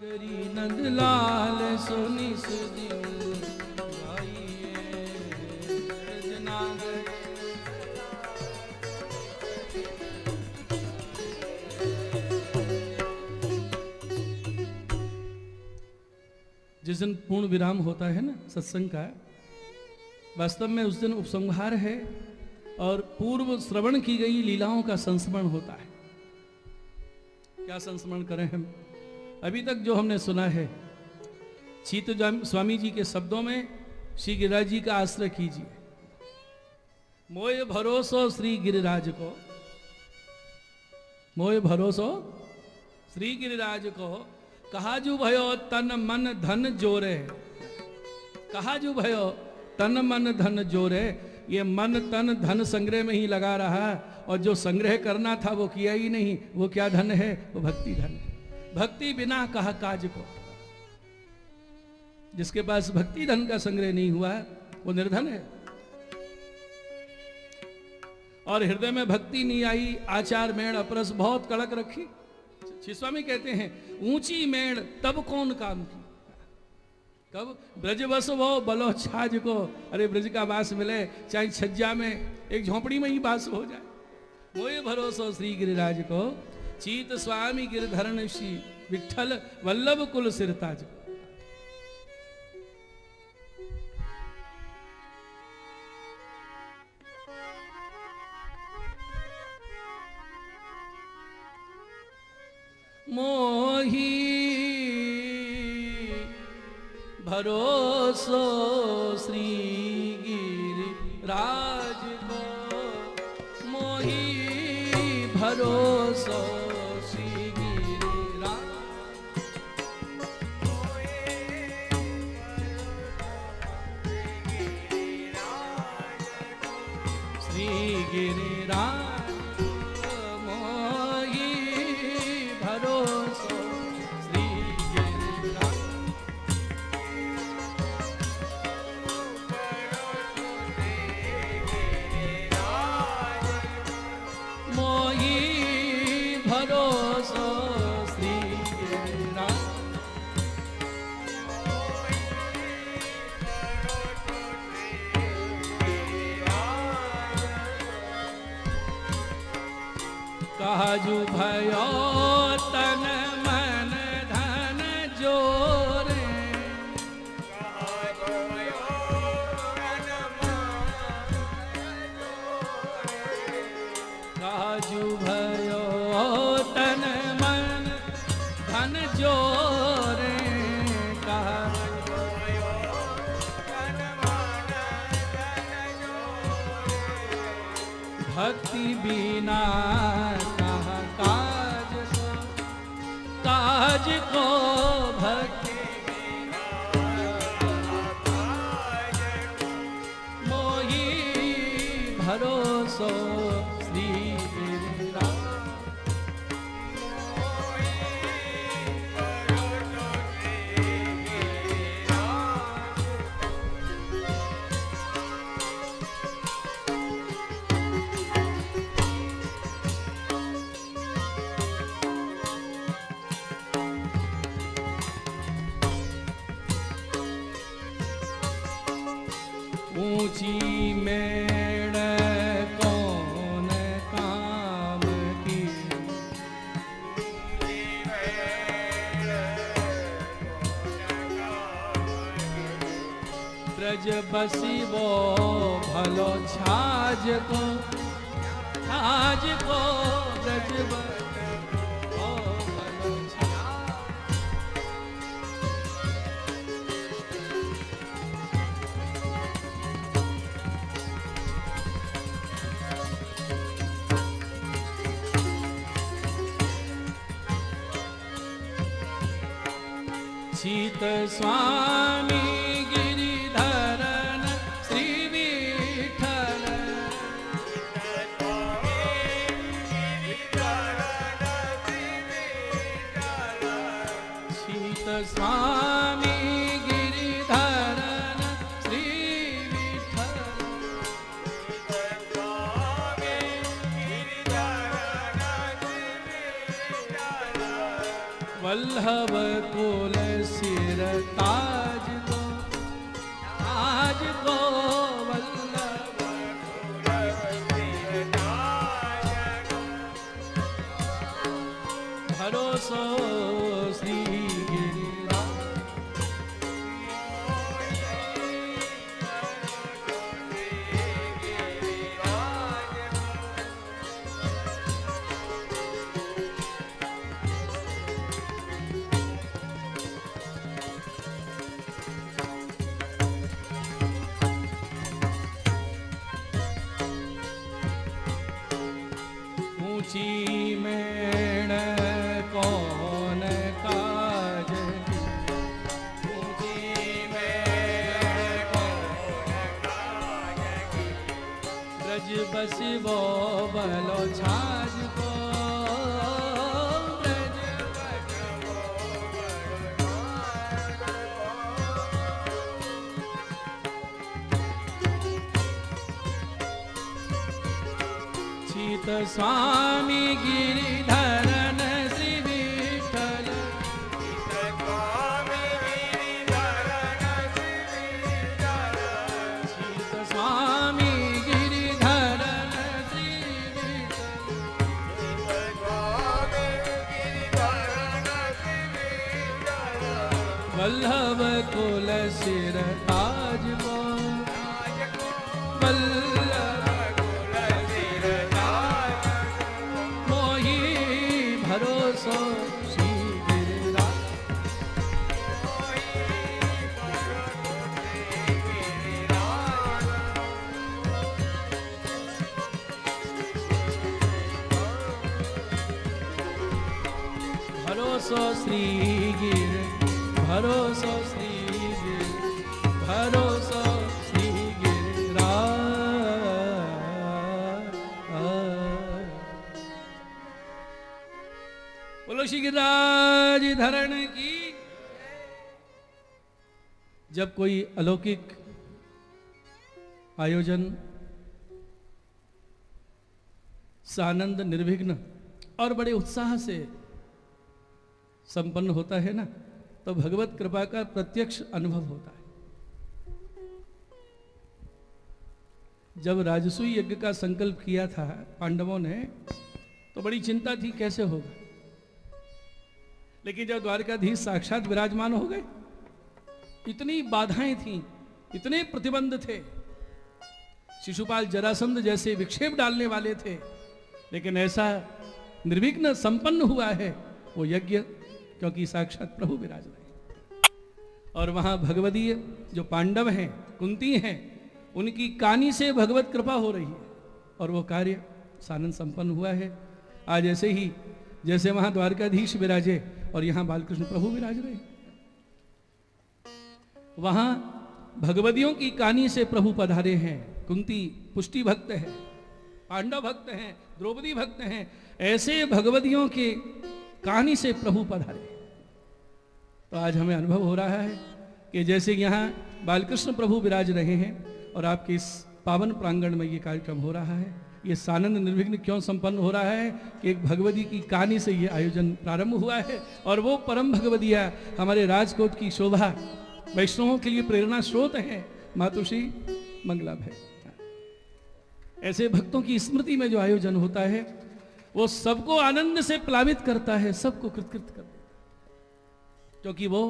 नगरी नंदलाल सोनी सुदिन गाइए ब्रजनागर। जिस दिन पूर्ण विराम होता है ना सत्संग का, वास्तव में उस दिन उपसंहार है और पूर्व श्रवण की गई लीलाओं का संस्मरण होता है। क्या संस्मरण करें हम? अभी तक जो हमने सुना है, चीत स्वामी जी के शब्दों में श्री गिरिराज जी का आश्रय कीजिए। मोय भरोसो श्री गिरिराज को, मोय भरोसो श्री गिरिराज को, कहाजू भयो तन मन धन जोरे। कहाजू भयो तन मन धन जोरे। ये मन तन धन संग्रह में ही लगा रहा, और जो संग्रह करना था वो किया ही नहीं। वो क्या धन है? वो भक्ति धन है। भक्ति बिना कहा काज को। जिसके पास भक्ति धन का संग्रह नहीं हुआ वो निर्धन है। और हृदय में भक्ति नहीं आई, आचार मेड़ अपरस बहुत कड़क रखी। श्री स्वामी कहते हैं ऊंची मेड़ तब कौन काम की। कब? ब्रज बस वो बलो छाज को। अरे ब्रज का वास मिले, चाहे छज्जा में एक झोंपड़ी में ही वास हो जाए। मोये भरोसो श्री गिरिराज को, चीत स्वामी गिरधरण श्री विठल वल्लभ कुल सिरताज। मोही भरोसो श्री गिरिराज को, मोही भरोसो श्री गिरिराज। श्री गिरिराज काजू भयो तन मन धन जोरे। काजू भयो तन मन धन जोरे। भक्ति बिना काज को, भक्ति मोही भरोसो श्री गिरिराज। ऊंची मेड़ कौन काम की। ब्रज बसी वो भलो छाज को, छाज को ब्रज चीत स्वामी गिरिधरण श्री विठल। चीत स्वामी गिरिधरण श्री विठल। वल्लभ कुल सिर ताज को, ताज को वल्लभ कुल सिर ताज को, भरोसो श्री मेण कौन काज, ऊंची मेण कौन काज, ब्रज बसिबो बलो छाज को, ब्रज बसिबो बलो छीत स्वामी गिरिधरन श्री विठ्ठल, छीत स्वामी गिरिधरन श्री विठ्ठल, छीत स्वामी गिरिधरन श्री विठ्ठल, छीत स्वामी गिरिधरन श्री विठ्ठल, वल्लभ कुल सिर ताज को, वल्लभ भरोसो श्री गिरिराज, भरोसो श्री गिर, भरोसो श्री गिर, भरोसो श्री गिरिराज। बोलो श्री गिरिराज धरण की। जब कोई अलौकिक आयोजन सानंद निर्विघ्न और बड़े उत्साह से संपन्न होता है ना, तो भगवत कृपा का प्रत्यक्ष अनुभव होता है। जब राजसूय यज्ञ का संकल्प किया था पांडवों ने, तो बड़ी चिंता थी कैसे होगा, लेकिन जब द्वारकाधीश साक्षात विराजमान हो गए, इतनी बाधाएं थीं, इतने प्रतिबंध थे, शिशुपाल जरासंध जैसे विक्षेप डालने वाले थे, लेकिन ऐसा निर्विघ्न संपन्न हुआ है वो यज्ञ, क्योंकि साक्षात प्रभु विराज रहे। और वहां भगवदीय जो पांडव हैं, कुंती हैं, उनकी कानी से भगवत कृपा हो रही है और वो कार्य सानंद संपन्न हुआ है। आज ऐसे ही जैसे वहां द्वारकाधीश विराजे और यहां बालकृष्ण प्रभु विराज रहे, वहां भगवदियों की कानी से प्रभु पधारे हैं। कुंती पुष्टि भक्त है, पांडव भक्त हैं, द्रौपदी भक्त हैं, ऐसे भगवदियों के कहानी से प्रभु पधारे। तो आज हमें अनुभव हो रहा है कि जैसे यहाँ बालकृष्ण प्रभु विराज रहे हैं और आपके इस पावन प्रांगण में ये कार्यक्रम हो रहा है, ये सानंद निर्विघ्न क्यों संपन्न हो रहा है कि एक भगवदी की कहानी से ये आयोजन प्रारंभ हुआ है। और वो परम भगवदिया हमारे राजकोट की शोभा, वैष्णवों के लिए प्रेरणा स्रोत है, मातुश्री मंगला भय। ऐसे भक्तों की स्मृति में जो आयोजन होता है वो सबको आनंद से प्लावित करता है, सबको कृतकृत कर देता है, क्योंकि वो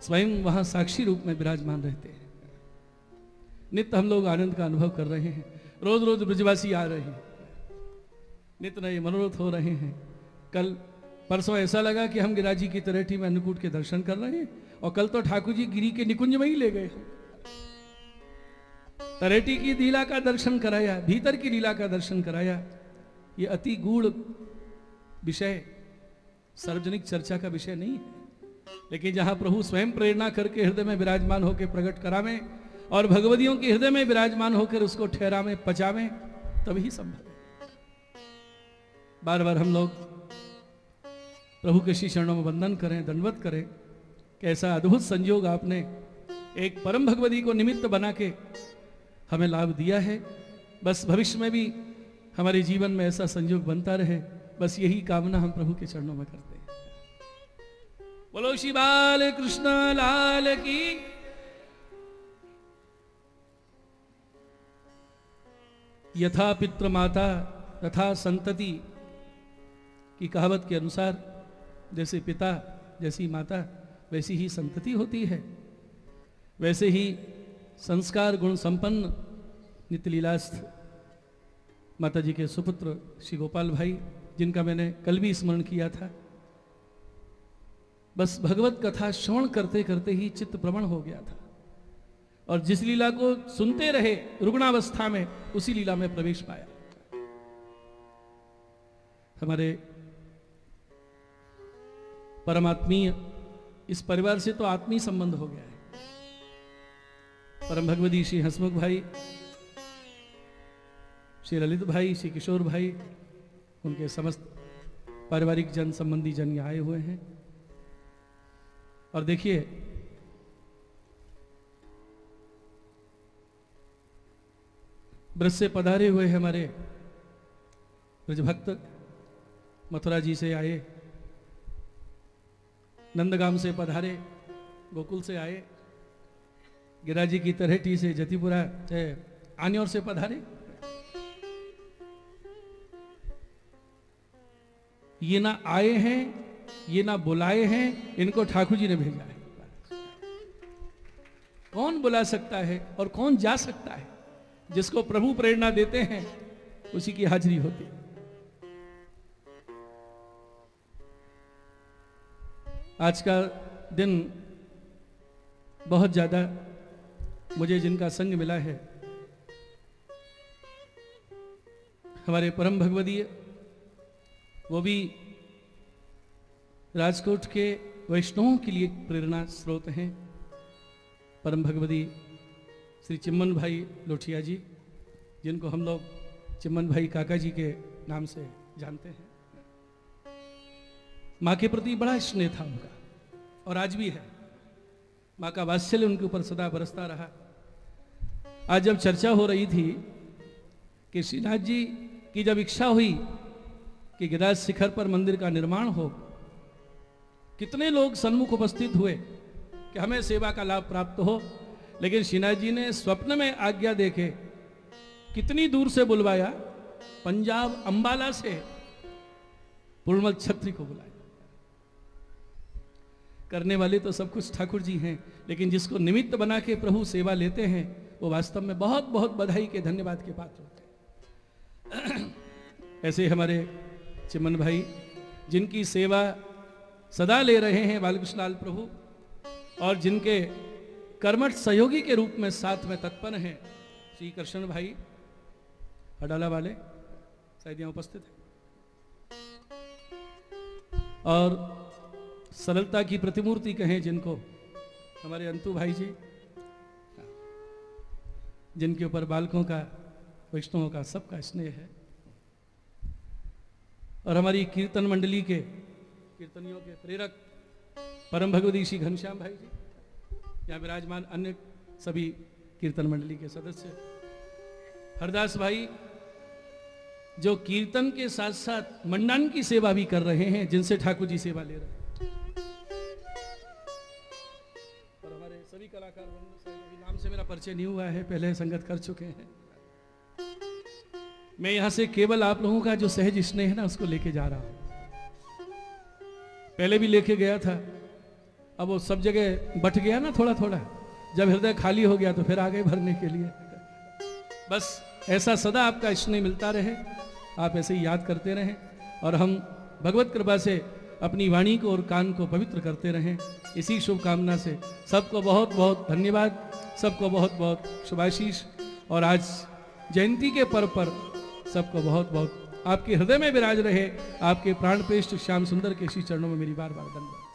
स्वयं वहां साक्षी रूप में विराजमान रहते हैं। नित्य हम लोग आनंद का अनुभव कर रहे हैं, रोज रोज ब्रजवासी आ रहे हैं, नित्य नए मनोरथ हो रहे हैं। कल परसों ऐसा लगा कि हम गिरिराज की तरेठी में अन्नकूट के दर्शन कर रहे हैं, और कल तो ठाकुर जी गिरी के निकुंज में ही ले गए, तरेठी की लीला का दर्शन कराया, भीतर की लीला का दर्शन कराया। ये अति गूढ़ विषय सार्वजनिक चर्चा का विषय नहीं है, लेकिन जहां प्रभु स्वयं प्रेरणा करके हृदय में विराजमान होकर प्रकट करावें और भगवदियों के हृदय में विराजमान होकर उसको ठहरावें, पचावें, तभी संभव है। बार बार हम लोग प्रभु के श्री चरणों में वंदन करें, दंडवत करें कि ऐसा अद्भुत संयोग आपने एक परम भगवदी को निमित्त बना के हमें लाभ दिया है। बस भविष्य में भी हमारे जीवन में ऐसा संयोग बनता रहे, बस यही कामना हम प्रभु के चरणों में करते हैं। बोलो श्री बाल कृष्ण लाल की। यथा पितृ माता तथा संतति की कहावत के अनुसार जैसे पिता जैसी माता वैसी ही संतति होती है, वैसे ही संस्कार गुण संपन्न नित्यलीलास्थ माता जी के सुपुत्र श्री गोपाल भाई, जिनका मैंने कल भी स्मरण किया था, बस भगवत कथा श्रवण करते करते ही चित्त प्रवण हो गया था और जिस लीला को सुनते रहे रुग्णावस्था में उसी लीला में प्रवेश पाया। हमारे परमात्मीय इस परिवार से तो आत्मीय संबंध हो गया है। परम भगवती श्री हंसमुख भाई, श्री ललित भाई, श्री किशोर भाई, उनके समस्त पारिवारिक जन संबंधी जन यहाँ आए हुए हैं। और देखिए ब्रज से पधारे हुए हमारे ब्रज भक्त मथुरा जी से आए, नंदगाम से पधारे, गोकुल से आए, गिराजी की तरहेटी से जतिपुरा आन्योर से पधारे। ये ना आए हैं, ये ना बुलाए हैं, इनको ठाकुर जी ने भेजा है। कौन बुला सकता है और कौन जा सकता है? जिसको प्रभु प्रेरणा देते हैं उसी की हाजिरी होती है। आज का दिन बहुत ज्यादा मुझे जिनका संग मिला है, हमारे परम भगवदीय, वो भी राजकोट के वैष्णवों के लिए प्रेरणा स्रोत हैं। परम भगवती श्री चिम्मन भाई लोठिया जी, जिनको हम लोग चिम्मन भाई काका जी के नाम से जानते हैं। माँ के प्रति बड़ा स्नेह था उनका और आज भी है। माँ का वात्सल्य उनके ऊपर सदा बरसता रहा। आज जब चर्चा हो रही थी कि श्रीनाथ जी की जब इच्छा हुई कि गिरिराज शिखर पर मंदिर का निर्माण हो, कितने लोग सन्मुख उपस्थित हुए कि हमें सेवा का लाभ प्राप्त हो, लेकिन श्रीनाथ जी ने स्वप्न में आज्ञा देके कितनी दूर से बुलवाया, पंजाब अंबाला से पुरमल छत्री को बुलाया। करने वाले तो सब कुछ ठाकुर जी हैं, लेकिन जिसको निमित्त बना के प्रभु सेवा लेते हैं वो वास्तव में बहुत बहुत बधाई के, धन्यवाद के पात्र होते हैं। ऐसे हमारे चिमन भाई, जिनकी सेवा सदा ले रहे हैं बालकृष्ण लाल प्रभु, और जिनके कर्मठ सहयोगी के रूप में साथ में तत्पर हैं श्री कृष्ण भाई अडाला वाले, शायद यहाँ उपस्थित है। और सरलता की प्रतिमूर्ति कहें जिनको, हमारे अंतु भाई जी, जिनके ऊपर बालकों का, वैष्णवों का, सबका स्नेह है। और हमारी कीर्तन मंडली के, कीर्तनियों के प्रेरक परम भगवती श्री घनश्याम भाई जी, यहाँ विराजमान अन्य सभी कीर्तन मंडली के सदस्य, हरदास भाई, जो कीर्तन के साथ साथ मंडान की सेवा भी कर रहे हैं, जिनसे ठाकुर जी सेवा ले रहे हैं। और हमारे सभी कलाकार, अभी नाम से मेरा परिचय नहीं हुआ है, पहले संगत कर चुके हैं। मैं यहां से केवल आप लोगों का जो सहज स्नेह है ना, उसको लेके जा रहा हूं। पहले भी लेके गया था, अब वो सब जगह बट गया ना थोड़ा थोड़ा, जब हृदय खाली हो गया तो फिर आगे भरने के लिए। बस ऐसा सदा आपका स्नेह मिलता रहे, आप ऐसे ही याद करते रहें, और हम भगवत कृपा से अपनी वाणी को और कान को पवित्र करते रहें। इसी शुभकामना से सबको बहुत बहुत धन्यवाद, सबको बहुत बहुत शुभाशीष। और आज जयंती के पर्व पर सबको बहुत बहुत आपके हृदय में विराज रहे आपके प्राण प्रेष्ठ श्याम सुंदर के श्री चरणों में मेरी बार बार धन्यवाद।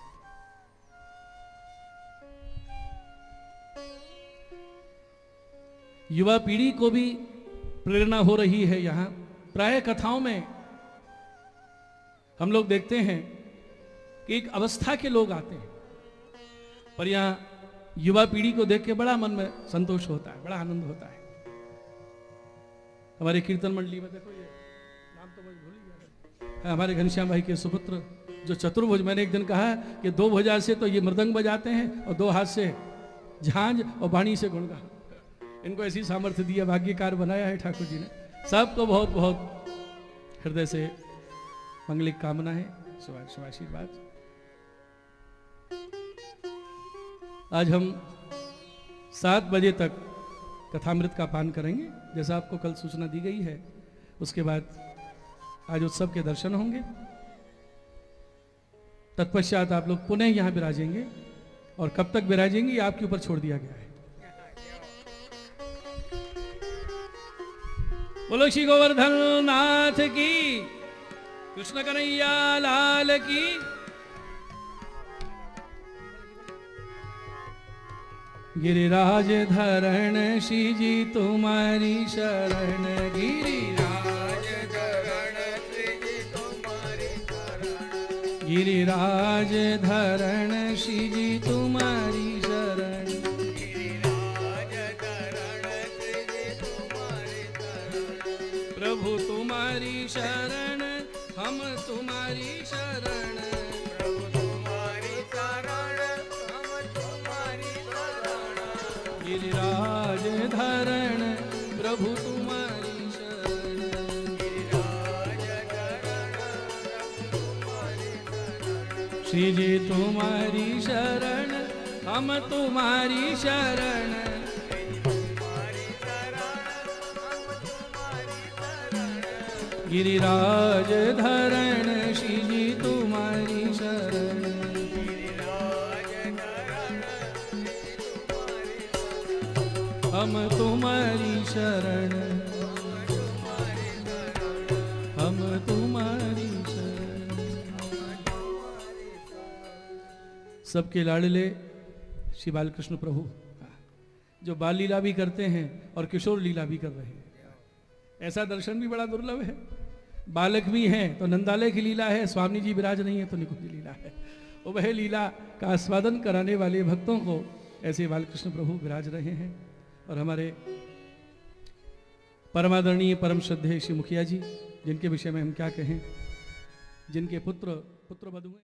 युवा पीढ़ी को भी प्रेरणा हो रही है। यहाँ प्राय कथाओं में हम लोग देखते हैं कि एक अवस्था के लोग आते हैं, पर यहाँ युवा पीढ़ी को देख के बड़ा मन में संतोष होता है, बड़ा आनंद होता है। हमारे कीर्तन मंडली में देखो, ये नाम तो मुझे भूल ही गया, हमारे घनश्याम भाई के सुपुत्र जो चतुर्भुज, मैंने एक दिन कहा कि 2 भुजा से तो ये मृदंग बजाते हैं और 2 हाथ से झांझ और वाणी से गुणगान। इनको ऐसी सामर्थ्य दिया, भाग्यकार बनाया है ठाकुर जी ने। सबको बहुत बहुत हृदय से मंगलिक कामना है, शुभाशीर्वाद। आज हम 7 बजे तक कथामृत का पान करेंगे, जैसा आपको कल सूचना दी गई है। उसके बाद आज उत्सव के दर्शन होंगे। तत्पश्चात आप लोग पुनः यहां विराजेंगे, और कब तक विराजेंगे ये आपके ऊपर छोड़ दिया गया है। बोलो श्री गोवर्धन नाथ की, कृष्ण कन्हैया लाल की। गिरिराज धरण श्री जी तुम्हारी शरण, गिरिराज धरण श्री जी तुम्हारी शरण, गिरिराज धरण श्री जी तुम्हारी शरण, गिरिराज धरण श्री जी तुम्हारी शरण। प्रभु तुम्हारी शरण, हम तुम्हारी शरण, प्रभु तुम्हारी शरण, हम तुम्हारी शरण। गिरिराज धरण प्रभु तुम्हारी शरण, गिरिराज धरण तुम्हारी शरण। श्री जी तुम्हारी शरण, हम तुम्हारी शरण, गिरिराज धरण श्री जी तुम्हारी शरण, गिरिराज धरण हम तुम्हारी शरण, हम तुम्हारी शरण। सबके लाडले श्री बालकृष्ण प्रभु, जो बाल लीला भी करते हैं और किशोर लीला भी कर रहे हैं। ऐसा दर्शन भी बड़ा दुर्लभ है। बालक भी हैं तो नंदालय की लीला है, स्वामी जी विराज नहीं है तो निकुंज लीला है। वो वह लीला का आस्वादन कराने वाले भक्तों को ऐसे बालकृष्ण प्रभु विराज रहे हैं। और हमारे परमादरणीय परम श्रद्धेय श्री मुखिया जी, जिनके विषय में हम क्या कहें, जिनके पुत्र वधू हैं।